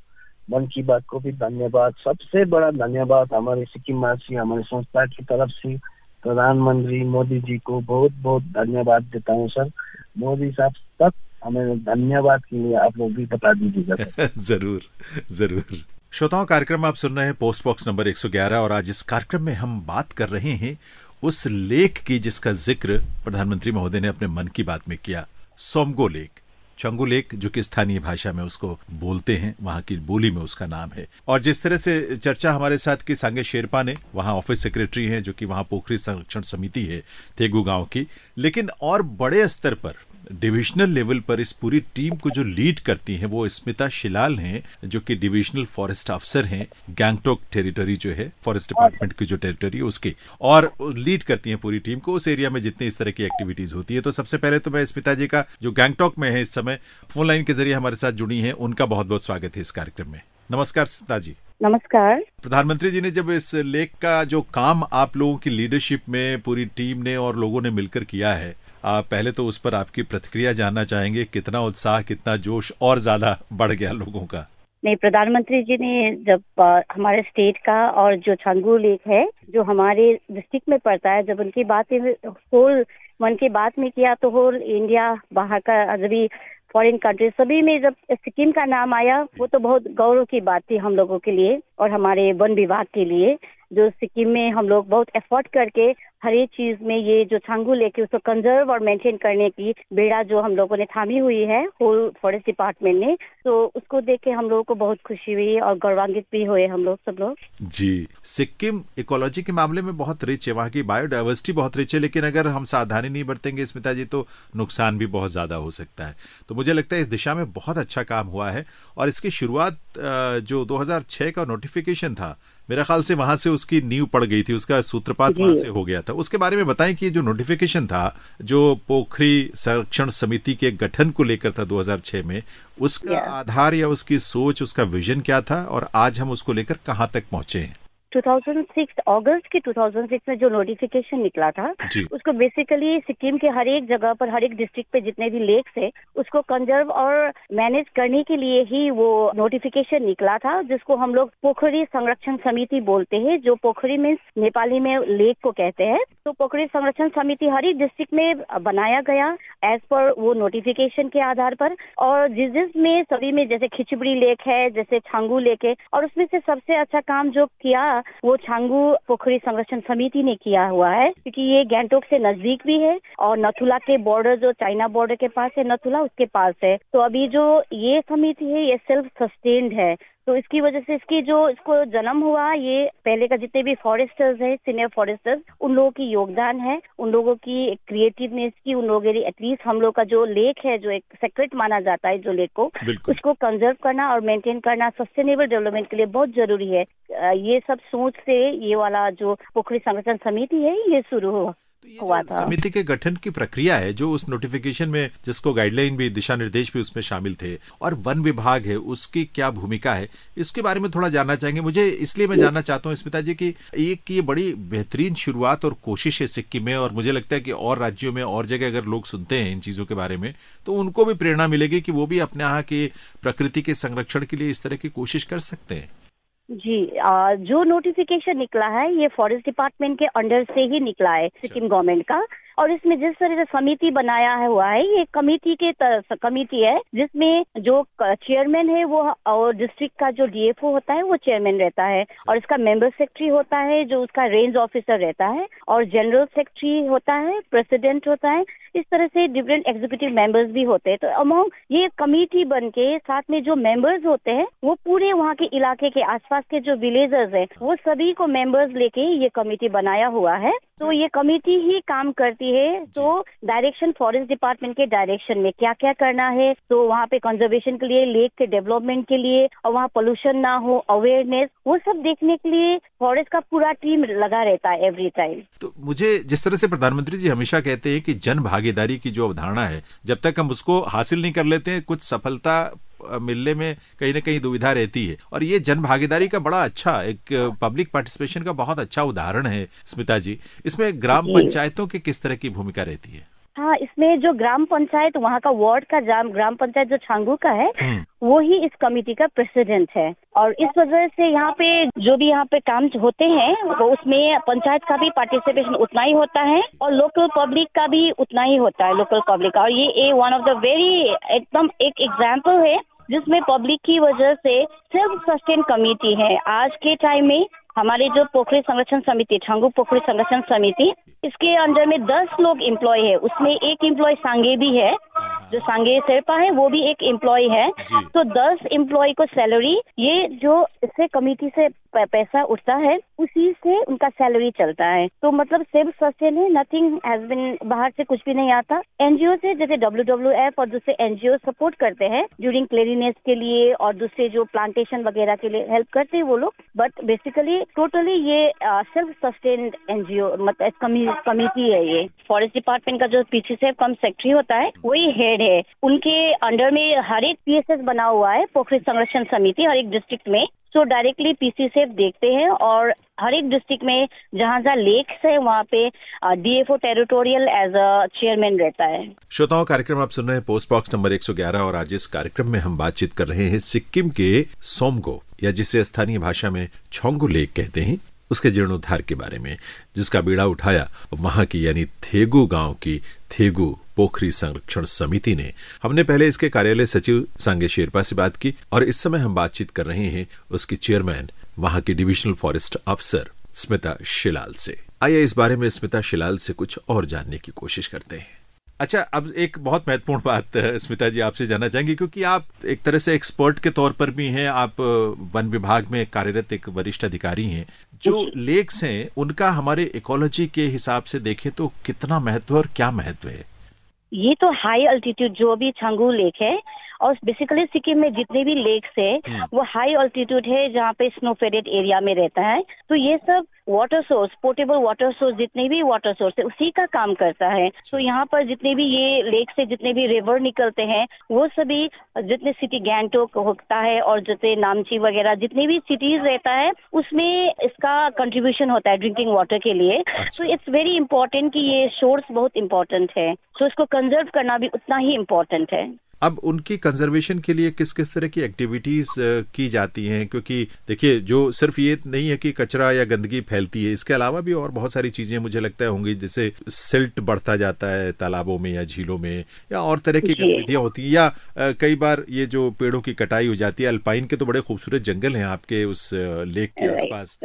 मन की बात को भी धन्यवाद। सबसे बड़ा धन्यवाद हमारे सिक्किम वासी, हमारे संस्था की तरफ से प्रधानमंत्री मोदी जी को बहुत बहुत धन्यवाद देता हूँ सर। मोदी साहब तक हमें धन्यवाद के लिए आप लोग भी बता दीजिएगा। जरूर जरूर। श्रोताओं, कार्यक्रम आप सुन रहे हैं पोस्ट बॉक्स नंबर 111 और आज इस कार्यक्रम में हम बात कर रहे हैं उस लेक की जिसका जिक्र प्रधानमंत्री महोदय ने अपने मन की बात में किया, सोमगो लेक, छंगू लेक, जो कि स्थानीय भाषा में उसको बोलते हैं, वहां की बोली में उसका नाम है। और जिस तरह से चर्चा हमारे साथ की सांगे शेरपा ने, वहां ऑफिस सेक्रेटरी हैं जो कि वहां पोखरी संरक्षण समिति है थेगू गांव की, लेकिन और बड़े स्तर पर डिविजनल लेवल पर इस पूरी टीम को जो लीड करती हैं वो स्मिता शिलाल हैं, जो कि डिविजनल फॉरेस्ट अफसर हैं गैंगटॉक टेरिटरी जो है, फॉरेस्ट डिपार्टमेंट की जो टेरिटरी है उसकी, और लीड करती हैं पूरी टीम को उस एरिया में जितनी इस तरह की एक्टिविटीज होती है। तो सबसे पहले तो मैं स्मिता जी का, जो गैंगटॉक में है इस समय, फोन लाइन के जरिए हमारे साथ जुड़ी हैं, उनका बहुत बहुत स्वागत है इस कार्यक्रम में। नमस्कार स्मिता जी। नमस्कार। प्रधानमंत्री जी ने जब इस लेक का जो काम आप लोगों की लीडरशिप में पूरी टीम ने और लोगों ने मिलकर किया है, पहले तो उस पर आपकी प्रतिक्रिया जानना चाहेंगे, कितना उत्साह, कितना जोश और ज्यादा बढ़ गया लोगों का? नहीं, प्रधानमंत्री जी ने जब हमारे स्टेट का और जो छंगू लेक है जो हमारे डिस्ट्रिक्ट में पड़ता है, जब उनकी बात होल मन की बात में किया तो होल इंडिया, बाहर का अजबी फॉरेन कंट्री सभी में जब सिक्किम का नाम आया, वो तो बहुत गौरव की बात थी हम लोगों के लिए और हमारे वन विभाग के लिए, जो सिक्किम में हम लोग बहुत एफर्ट करके हर एक चीज में ये जो छंगू लेके उसको कंजर्व और मेंटेन करने की बेड़ा जो हम लोगों ने थामी हुई है होल फॉरेस्ट डिपार्टमेंट ने, तो उसको देख के हम लोगों को बहुत खुशी हुई और गौरवान्वित भी हुए हम लोग सब लोग। जी, सिक्किम इकोलॉजी के मामले में बहुत रिच है, वहाँ की बायोडाइवर्सिटी बहुत रिच है, लेकिन अगर हम सावधानी नहीं बरतेंगे स्मिता जी तो नुकसान भी बहुत ज्यादा हो सकता है। तो मुझे लगता है इस दिशा में बहुत अच्छा काम हुआ है और इसकी शुरुआत जो 2006 का नोटिफिकेशन था, मेरा ख्याल से वहां से उसकी नींव पड़ गई थी, उसका सूत्रपात वहां से हो गया था। उसके बारे में बताएं कि जो नोटिफिकेशन था जो पोखरी संरक्षण समिति के गठन को लेकर था 2006 में, उसका आधार या उसकी सोच, उसका विजन क्या था और आज हम उसको लेकर कहाँ तक पहुंचे हैं? 2006 अगस्त के 2006 में जो नोटिफिकेशन निकला था उसको बेसिकली सिक्किम के हर एक जगह पर, हर एक डिस्ट्रिक्ट पे जितने भी लेक्स है उसको कंजर्व और मैनेज करने के लिए ही वो नोटिफिकेशन निकला था, जिसको हम लोग पोखरी संरक्षण समिति बोलते हैं। जो पोखरी मीन्स नेपाली में लेक को कहते हैं। तो पोखरी संरक्षण समिति हर एक डिस्ट्रिक्ट में बनाया गया एज पर वो नोटिफिकेशन के आधार पर, और जिस में सभी में जैसे खिचबड़ी लेक है, जैसे छांगू लेक है, और उसमें से सबसे अच्छा काम जो किया वो छांगू पोखरी संरक्षण समिति ने किया हुआ है, क्योंकि ये गैंगटोक से नजदीक भी है और नथुला के बॉर्डर, जो चाइना बॉर्डर के पास है नथुला, उसके पास है। तो अभी जो ये समिति है ये सेल्फ सस्टेन्ड है, तो इसकी वजह से इसको जन्म हुआ, ये पहले का जितने भी फॉरेस्टर्स है, सीनियर फॉरेस्टर्स, उन लोगों की योगदान है, उन लोगों की क्रिएटिवनेस की, उन लोगों की एटलीस्ट हम लोग का जो लेक है, जो एक सेक्रेट माना जाता है जो लेक को, उसको कंजर्व करना और मेंटेन करना सस्टेनेबल डेवलपमेंट के लिए बहुत जरूरी है। ये सब सोच से ये वाला जो पोखरी संरक्षण समिति है ये शुरू हुआ था। समिति के गठन की प्रक्रिया है जो उस नोटिफिकेशन में, जिसको गाइडलाइन भी, दिशा निर्देश भी उसमें शामिल थे, और वन विभाग है उसकी क्या भूमिका है, इसके बारे में थोड़ा जानना चाहेंगे। मुझे इसलिए मैं जानना चाहता हूँ स्मिता जी कि एक ये बड़ी बेहतरीन शुरुआत और कोशिश है सिक्किम में, और मुझे लगता है कि और राज्यों में और जगह अगर लोग सुनते हैं इन चीजों के बारे में तो उनको भी प्रेरणा मिलेगी कि वो भी अपने यहाँ के प्रकृति के संरक्षण के लिए इस तरह की कोशिश कर सकते हैं। जी, जो नोटिफिकेशन निकला है ये फॉरेस्ट डिपार्टमेंट के अंडर से ही निकला है, सिक्किम गवर्नमेंट का, और इसमें जिस तरह से समिति बनाया हुआ है ये कमिटी है जिसमें जो चेयरमैन है वो, और डिस्ट्रिक्ट का जो डीएफओ होता है वो चेयरमैन रहता है, और इसका मेंबर सेक्रेटरी होता है जो उसका रेंज ऑफिसर रहता है, और जनरल सेक्रेटरी होता है, प्रेसिडेंट होता है, इस तरह से डिफरेंट एग्जीक्यूटिव मेंबर्स भी होते हैं। तो अमंग ये कमेटी बन के साथ में जो मेंबर्स होते हैं वो पूरे वहाँ के इलाके के आसपास के जो विलेजर्स हैं वो सभी को मेंबर्स लेके ये कमेटी बनाया हुआ है। तो ये कमेटी ही काम करती है, तो डायरेक्शन फॉरेस्ट डिपार्टमेंट के डायरेक्शन में क्या क्या करना है, तो वहाँ पे कंजर्वेशन के लिए, लेक के डेवलपमेंट के लिए, और वहाँ पोल्यूशन ना हो, अवेयरनेस, वो सब देखने के लिए फॉरेस्ट का पूरा टीम लगा रहता है एवरी टाइम। तो मुझे जिस तरह से प्रधानमंत्री जी हमेशा कहते हैं कि जन भागीदारी की जो अवधारणा है, जब तक हम उसको हासिल नहीं कर लेते हैं कुछ सफलता मिलने में कहीं ना कहीं दुविधा रहती है, और ये जन भागीदारी का बड़ा अच्छा एक पब्लिक पार्टिसिपेशन का बहुत अच्छा उदाहरण है। स्मिता जी, इसमें ग्राम पंचायतों की किस तरह की भूमिका रहती है? हाँ, इसमें जो ग्राम पंचायत, वहाँ का वार्ड का ग्राम पंचायत जो छांगू का है वो ही इस कमेटी का प्रेसिडेंट है, और इस वजह से यहाँ पे जो भी यहाँ पे काम होते हैं वो उसमें पंचायत का भी पार्टिसिपेशन उतना ही होता है और लोकल पब्लिक का भी उतना ही होता है, लोकल पब्लिक का। और ये वन ऑफ द वेरी एकदम एक एग्जाम्पल है जिसमें पब्लिक की वजह से सेल्फ सस्टेन कमेटी है। आज के टाइम में हमारे जो पोखरी संरक्षण समिति, छांगू पोखरी संरक्षण समिति, इसके अंडर में 10 लोग एम्प्लॉय है, उसमें एक एम्प्लॉय सांगे भी है, जो सांगे शेरपा है वो भी एक एम्प्लॉय है। तो 10 एम्प्लॉय को सैलरी, ये जो इससे कमेटी से पैसा उठता है उसी से उनका सैलरी चलता है। तो मतलब सेल्फ सस्टेन है, नथिंग हैज बीन, बाहर से कुछ भी नहीं आता। एनजीओ से जैसे WWF और दूसरे एनजीओ सपोर्ट करते हैं ड्यूरिंग क्लीनिनेस के लिए और दूसरे जो प्लांटेशन वगैरह के लिए हेल्प करते हैं वो लोग, बट बेसिकली टोटली ये सेल्फ सस्टेन्ड एनजीओ मतलब कमिटी है। ये फॉरेस्ट डिपार्टमेंट का जो पीसीसेफ कम सेक्रेटरी होता है वही हेड है, उनके अंडर में हर एक पीएसएस बना हुआ है पोखरी संरक्षण समिति हर एक डिस्ट्रिक्ट में। तो डायरेक्टली पीसीसेफ देखते हैं और हर एक डिस्ट्रिक्ट में जहाँ जहाँ लेक्स है वहाँ पे DFO territorial as a chairman रहता है। श्रोताओं, कार्यक्रम आप सुन रहे हैं पोस्ट बॉक्स नंबर 111 और आज इस कार्यक्रम में हम बातचीत कर रहे हैं सिक्किम के सोमगो, या जिसे स्थानीय भाषा में छोंगू लेक कहते हैं, उसके जीर्णोद्धार के बारे में, जिसका बीड़ा उठाया वहां की यानी थेगू गांव की थेगू पोखरी संरक्षण समिति ने। हमने पहले इसके कार्यालय सचिव सांगे शेरपा से बात की और इस समय हम बातचीत कर रहे हैं उसकी चेयरमैन, वहां की डिविजनल फॉरेस्ट अफसर स्मिता शिलाल से। आइए इस बारे में स्मिता शिलाल से कुछ और जानने की कोशिश करते हैं। अच्छा, अब एक बहुत महत्वपूर्ण बात स्मिता जी आपसे जानना चाहेंगे, क्योंकि आप एक तरह से एक्सपर्ट के तौर पर भी हैं, आप वन विभाग में कार्यरत एक वरिष्ठ अधिकारी हैं। जो लेक्स हैं उनका हमारे इकोलॉजी के हिसाब से देखें तो कितना महत्व और क्या महत्व है? ये तो हाई अल्टीट्यूड जो भी छांगू लेक है और बेसिकली सिक्किम में जितने भी लेक्स है वो हाई ऑल्टीट्यूड है जहाँ पे स्नो फेडेड एरिया में रहता है। तो ये सब water source, portable water source, जितने भी वाटर सोर्स है उसी का काम करता है। तो यहाँ पर जितने भी ये लेक से जितने भी रिवर निकलते हैं वो सभी जितने सिटी गैंगटोक होता है और जितने नामची वगैरह जितने भी सिटीज रहता है उसमें इसका कंट्रीब्यूशन होता है ड्रिंकिंग वाटर के लिए। तो इट्स वेरी इंपॉर्टेंट कि ये सोर्स बहुत इंपॉर्टेंट है, तो इसको कंजर्व करना भी उतना ही इम्पोर्टेंट है। अब उनकी कंजर्वेशन के लिए किस किस तरह की एक्टिविटीज की जाती हैं? क्योंकि देखिए, जो सिर्फ ये नहीं है कि कचरा या गंदगी फैलती है, इसके अलावा भी और बहुत सारी चीजें मुझे लगता है होंगी, जैसे सिल्ट बढ़ता जाता है तालाबों में या झीलों में, या और तरह की गतिविधियां होती हैं, या कई बार ये जो पेड़ों की कटाई हो जाती है। अल्पाइन के तो बड़े खूबसूरत जंगल हैं आपके उस लेक के आसपास,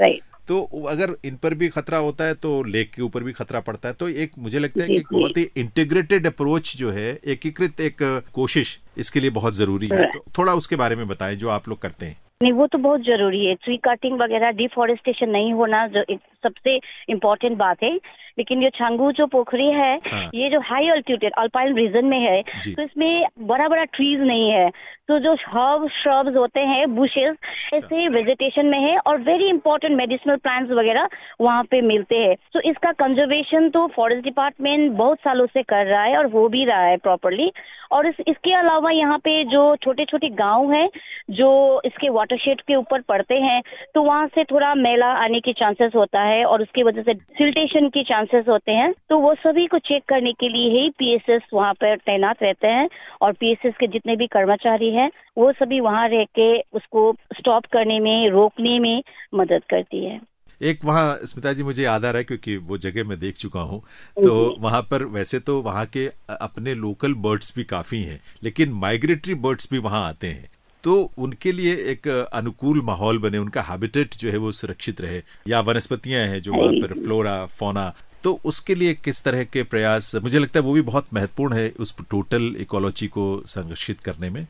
तो अगर इन पर भी खतरा होता है तो लेक के ऊपर भी खतरा पड़ता है। तो एक मुझे लगता है कि बहुत ही इंटीग्रेटेड अप्रोच जो है, एकीकृत एक कोशिश इसके लिए बहुत जरूरी है। तो थोड़ा उसके बारे में बताएं जो आप लोग करते हैं। नहीं, वो तो बहुत जरूरी है। ट्री कटिंग वगैरह, डिफॉरेस्टेशन नहीं होना जो एक सबसे इम्पोर्टेंट बात है। लेकिन ये छांगू जो पोखरी है ये जो हाई अल्टीट्यूड अल्पाइन रीजन में है, तो इसमें बड़ा बड़ा ट्रीज नहीं है, तो जो श्रब्स होते हैं, बुशेस, ऐसे वेजिटेशन में है और वेरी इंपॉर्टेंट मेडिसिनल प्लांट्स वगैरह वहाँ पे मिलते हैं। तो इसका कंजर्वेशन तो फॉरेस्ट डिपार्टमेंट बहुत सालों से कर रहा है और हो भी रहा है प्रॉपरली। और इसके अलावा यहाँ पे जो छोटे छोटे गांव हैं जो इसके वाटरशेड के ऊपर पड़ते हैं, तो वहाँ से थोड़ा मैला आने की चांसेस होता है और उसकी वजह से सिल्टेशन की चांसेस होते हैं। तो वो सभी को चेक करने के लिए ही पीएसएस वहाँ पर तैनात रहते हैं और पीएसएस के जितने भी कर्मचारी हैं वो सभी वहाँ रह के उसको स्टॉप करने में, रोकने में मदद करती है। एक वहाँ स्मिता जी मुझे याद आ रहा है, क्योंकि वो जगह मैं देख चुका हूँ, तो वहाँ पर वैसे तो वहाँ के अपने लोकल बर्ड्स भी काफी हैं, लेकिन माइग्रेटरी बर्ड्स भी वहाँ आते हैं। तो उनके लिए एक अनुकूल माहौल बने, उनका हैबिटेट जो है वो सुरक्षित रहे, या वनस्पतियां हैं जो वहाँ पर फ्लोरा फौना, तो उसके लिए किस तरह के प्रयास, मुझे लगता है वो भी बहुत महत्वपूर्ण है उस टोटल इकोलॉजी को संरक्षित करने में।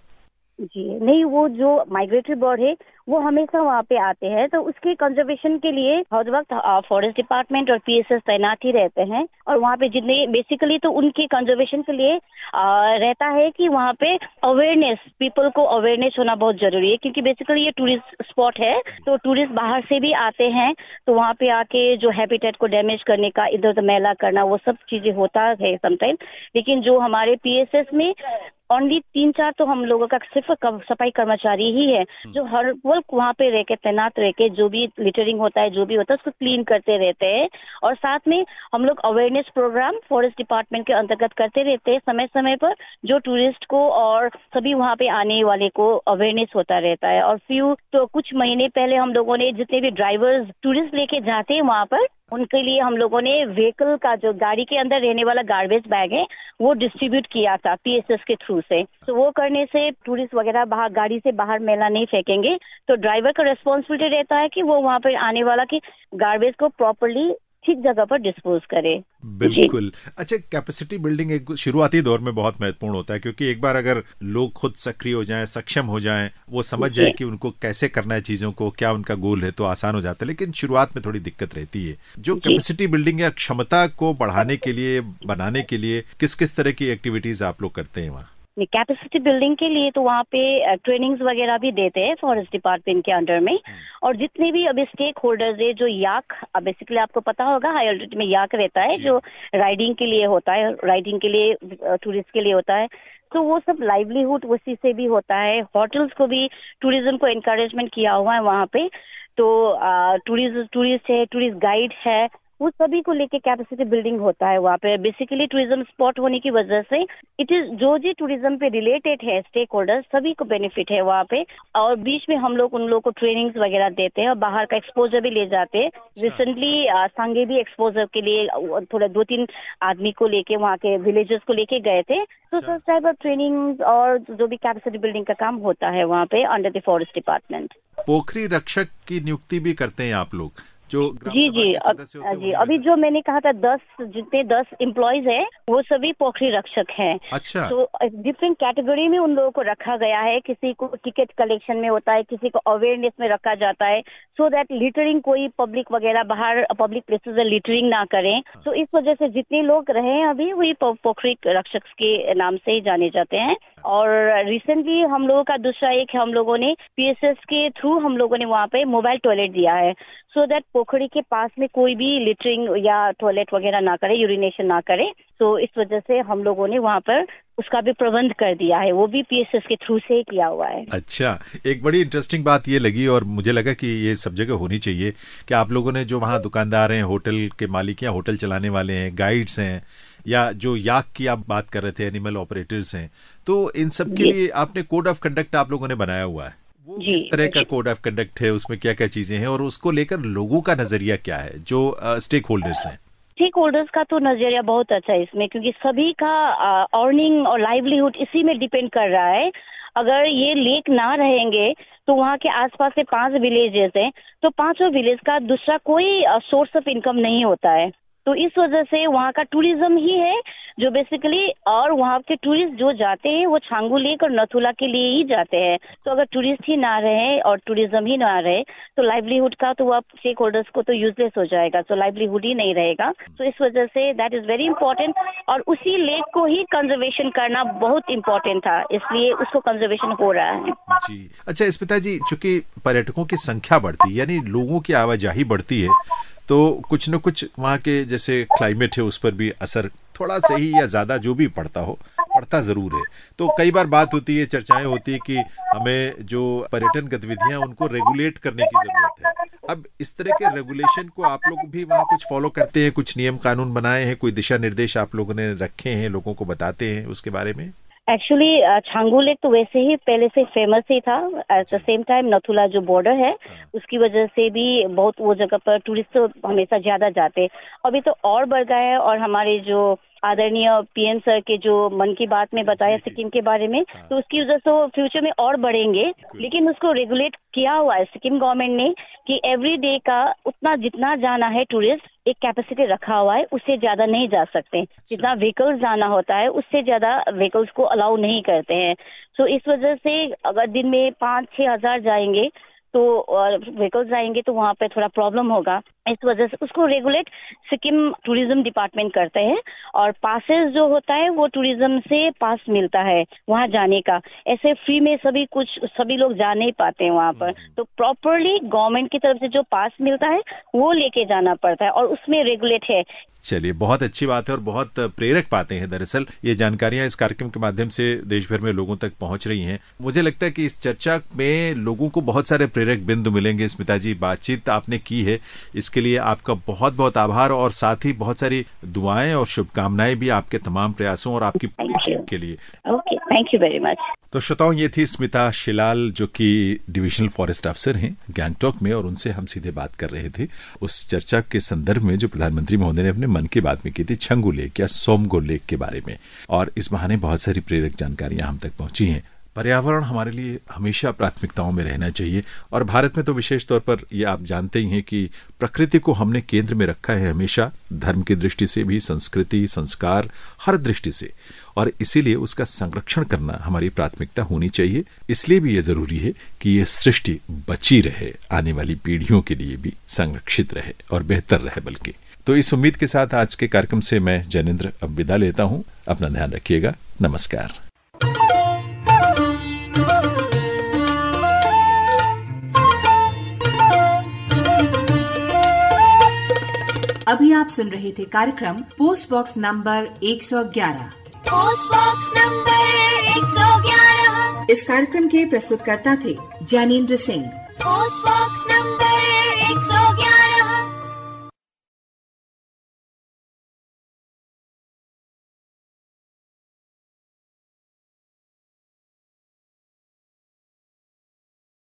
जी नहीं, वो जो माइग्रेटरी बर्ड है वो हमेशा वहाँ पे आते हैं, तो उसके कंजर्वेशन के लिए हर वक्त फॉरेस्ट डिपार्टमेंट और पीएसएस तैनात ही रहते हैं। और वहाँ पे जितने बेसिकली तो उनके कंजर्वेशन के लिए रहता है कि वहाँ पे अवेयरनेस, पीपल को अवेयरनेस होना बहुत जरूरी है, क्योंकि बेसिकली ये टूरिस्ट स्पॉट है, तो टूरिस्ट बाहर से भी आते हैं, तो वहाँ पे आके जो हैबिटेट को डैमेज करने का, इधर उधर मैला करना, वो सब चीजें होता है समटाइम। लेकिन जो हमारे पीएसएस में ओनली 3-4 तो हम लोगों का सिर्फ सफाई कर्मचारी ही है जो हर वक्त वहाँ पे रह के तैनात रह के जो भी लिटरिंग होता है, जो भी होता है, उसको क्लीन करते रहते हैं। और साथ में हम लोग अवेयरनेस प्रोग्राम फॉरेस्ट डिपार्टमेंट के अंतर्गत करते रहते हैं समय समय पर, जो टूरिस्ट को और सभी वहाँ पे आने वाले को अवेयरनेस होता रहता है। और कुछ महीने पहले हम लोगों ने जितने भी ड्राइवर्स टूरिस्ट लेके जाते हैं वहाँ पर, उनके लिए हम लोगों ने व्हीकल का जो गाड़ी के अंदर रहने वाला गार्बेज बैग है वो डिस्ट्रीब्यूट किया था पीएसएस के थ्रू से। तो वो करने से टूरिस्ट वगैरह बाहर गाड़ी से बाहर मैला नहीं फेंकेंगे, तो ड्राइवर का रिस्पॉन्सिबिलिटी रहता है कि वो वहाँ पर आने वाला की गार्बेज को प्रॉपरली ठीक जगह पर डिस्पोज करे। बिल्कुल। अच्छा, कैपेसिटी बिल्डिंग एक शुरुआती दौर में बहुत महत्वपूर्ण होता है, क्योंकि एक बार अगर लोग खुद सक्रिय हो जाएं, सक्षम हो जाएं, वो समझ जाए कि उनको कैसे करना है चीजों को, क्या उनका गोल है, तो आसान हो जाता है। लेकिन शुरुआत में थोड़ी दिक्कत रहती है। जो कैपेसिटी बिल्डिंग या क्षमता को बढ़ाने के लिए, बनाने के लिए किस किस तरह की एक्टिविटीज आप लोग करते हैं वहाँ? कैपेसिटी बिल्डिंग के लिए तो वहाँ पे ट्रेनिंग्स वगैरह भी देते हैं फॉरेस्ट डिपार्टमेंट के अंडर में। और जितने भी अभी स्टेक होल्डर्स है, जो याक, बेसिकली आपको पता होगा हाई अल्टीट्यूड में याक रहता है जो राइडिंग के लिए होता है, राइडिंग के लिए, टूरिस्ट के लिए होता है, तो वो सब लाइवलीहुड उसी से भी होता है। होटल्स को भी टूरिज्म को एनकरेजमेंट किया हुआ है वहाँ पे, तो टूरिस्ट है, टूरिस्ट गाइड है, वो सभी को लेके कैपेसिटी बिल्डिंग होता है वहाँ पे। बेसिकली टूरिज्म स्पॉट होने की वजह से इट इज जो जी टूरिज्म पे रिलेटेड है स्टेक होल्डर्स सभी को बेनिफिट है वहाँ पे। और बीच में हम लोग उन लोग को ट्रेनिंग्स वगैरह देते हैं और बाहर का एक्सपोजर भी ले जाते हैं। रिसेंटली सांगे भी एक्सपोजर के लिए थोड़ा 2-3 आदमी को लेके वहाँ के विलेजेस को लेके गए थे। तो सब टाइप ऑफ ट्रेनिंग और जो भी कैपेसिटी बिल्डिंग का काम होता है वहाँ पे अंडर द फॉरेस्ट डिपार्टमेंट। पोखरी रक्षक की नियुक्ति भी करते हैं आप लोग, जो जी जी जी अभी जो मैंने कहा था 10 एम्प्लॉयज है वो सभी पोखरी रक्षक हैं। अच्छा। तो डिफरेंट कैटेगरी में उन लोगों को रखा गया है। किसी को टिकट कलेक्शन में होता है, किसी को अवेयरनेस में रखा जाता है, सो दैट लिटरिंग कोई पब्लिक वगैरह बाहर पब्लिक प्लेसेस में लिटरिंग ना करें। तो इस वजह से जितने लोग रहे हैं अभी वही पोखरी रक्षक के नाम से ही जाने जाते हैं। और रिसेंटली हम लोगों का दूसरा एक हम लोगों ने PSS के थ्रू हम लोगों ने वहाँ पे मोबाइल टॉयलेट दिया है, सो दैट पोखरी के पास में कोई भी लिटरिंग या टॉयलेट वगैरह ना करे, यूरिनेशन ना करे। तो इस वजह से हम लोगों ने वहाँ पर उसका भी प्रबंध कर दिया है, वो भी PSS के थ्रू से ही किया हुआ है। अच्छा, एक बड़ी इंटरेस्टिंग बात ये लगी और मुझे लगा कि ये सब जगह होनी चाहिए कि आप लोगों ने जो वहाँ दुकानदार हैं, होटल के मालिक या होटल चलाने वाले हैं, गाइड्स हैं, या जो याक की आप बात कर रहे थे एनिमल ऑपरेटर्स हैं, तो इन सब के लिए आपने कोड ऑफ कंडक्ट आप लोगों ने बनाया हुआ है। वो किस तरह का कोड ऑफ कंडक्ट है, उसमें क्या क्या चीजें हैं और उसको लेकर लोगों का नजरिया क्या है जो स्टेक होल्डर्स हैं? स्टेक होल्डर्स का तो नजरिया बहुत अच्छा है इसमें, क्योंकि सभी का अर्निंग और लाइवलीहुड इसी में डिपेंड कर रहा है। अगर ये लेक ना रहेंगे तो वहाँ के आसपास से 5 विलेजेस हैं, तो 5 विलेज का दूसरा कोई सोर्स ऑफ इनकम नहीं होता है। तो इस वजह से वहाँ का टूरिज्म ही है जो बेसिकली, और वहाँ के टूरिस्ट जो जाते हैं वो छांगू लेक और नथुला के लिए ही जाते हैं। तो अगर टूरिस्ट ही ना रहे और टूरिज्म ही ना रहे तो लाइवलीहुड का तो आप स्टेक होल्डर्स को तो यूजलेस हो जाएगा, तो लाइवलीहुड ही नहीं रहेगा। तो इस वजह say that is very important, और उसी लेक को ही कंजर्वेशन करना बहुत इंपॉर्टेंट था, इसलिए उसको कंजर्वेशन हो रहा है। जी अच्छा स्मिता जी, चूंकि पर्यटकों की संख्या बढ़ती है यानी लोगों की आवाजाही बढ़ती है, तो कुछ न कुछ वहाँ के जैसे क्लाइमेट है उस पर भी असर थोड़ा सही या ज्यादा जो भी पड़ता जरूर है। तो कई बार बात होती है, चर्चाएं होती है कि हमें जो पर्यटन गतिविधियां उनको रेगुलेट करने की जरूरत है। अब इस तरह के रेगुलेशन को आप लोग भी वहाँ कुछ फॉलो करते हैं, कुछ नियम कानून बनाए हैं, कोई दिशा निर्देश आप लोगों ने रखे हैं, लोगों को बताते हैं उसके बारे में? एक्चुअली छांगू लेक तो वैसे ही पहले से फेमस ही था। एट द सेम टाइम नथुला जो बॉर्डर है उसकी वजह से भी बहुत वो जगह पर टूरिस्ट तो हमेशा ज्यादा जाते। अभी तो और बढ़ गया है, और हमारे जो आदरणीय PM सर के जो मन की बात में बताया सिक्किम के बारे में, तो उसकी वजह से फ्यूचर में और बढ़ेंगे। लेकिन उसको रेगुलेट किया हुआ है सिक्किम गवर्नमेंट ने कि एवरी डे का उतना जितना जाना है टूरिस्ट, एक कैपेसिटी रखा हुआ है, उससे ज्यादा नहीं जा सकते। जितना व्हीकल्स जाना होता है उससे ज्यादा व्हीकल्स को अलाउ नहीं करते हैं। तो इस वजह से अगर दिन में 5-6 हजार जाएंगे तो व्हीकल्स जाएंगे तो वहाँ पे थोड़ा प्रॉब्लम होगा। इस वजह से उसको रेगुलेट सिक्किम टूरिज्म डिपार्टमेंट करते हैं, और पासेस जो होता है वो टूरिज्म से पास मिलता है वहाँ जाने का। ऐसे फ्री में सभी लोग जा नहीं पाते हैं वहाँ पर, तो प्रॉपरली गवर्नमेंट की तरफ से जो पास मिलता है वो लेके जाना पड़ता है, और उसमें रेगुलेट है। चलिए, बहुत अच्छी बात है और बहुत प्रेरक बातें हैं। दरअसल ये जानकारियां इस कार्यक्रम के माध्यम से देश भर में लोगों तक पहुंच रही हैं। मुझे लगता है कि इस चर्चा में लोगों को बहुत सारे प्रेरक बिंदु मिलेंगे। स्मिता जी, बातचीत आपने की है, इसके लिए आपका बहुत बहुत आभार, और साथ ही बहुत सारी दुआएं और शुभकामनाएं भी आपके तमाम प्रयासों और आपकी पूरी टीम के लिए। Okay, thank you very much. तो श्रोताओं, ये थी स्मिता शिलाल जो कि डिविजनल फॉरेस्ट अफसर हैं गैंगटॉक में, और उनसे हम सीधे बात कर रहे थे उस चर्चा के संदर्भ में जो प्रधानमंत्री महोदय ने अपने मन की बात में की थी, छंगू लेक या सोमगो लेक के बारे में। और इस बहाने बहुत सारी प्रेरक जानकारियां हम तक पहुंची हैं। पर्यावरण हमारे लिए हमेशा प्राथमिकताओं में रहना चाहिए, और भारत में तो विशेष तौर पर ये आप जानते ही हैं कि प्रकृति को हमने केंद्र में रखा है हमेशा, धर्म की दृष्टि से भी, संस्कृति, संस्कार, हर दृष्टि से, और इसीलिए उसका संरक्षण करना हमारी प्राथमिकता होनी चाहिए। इसलिए भी ये जरूरी है कि ये सृष्टि बची रहे, आने वाली पीढ़ियों के लिए भी संरक्षित रहे और बेहतर रहे। बल्कि तो इस उम्मीद के साथ आज के कार्यक्रम से मैं जैनेंद्र अब विदा लेता हूँ। अपना ध्यान रखिएगा। नमस्कार। अभी आप सुन रहे थे कार्यक्रम post box number 111। Post box number 111। इस कार्यक्रम के प्रस्तुतकर्ता थे Jainendra Singh. Post box number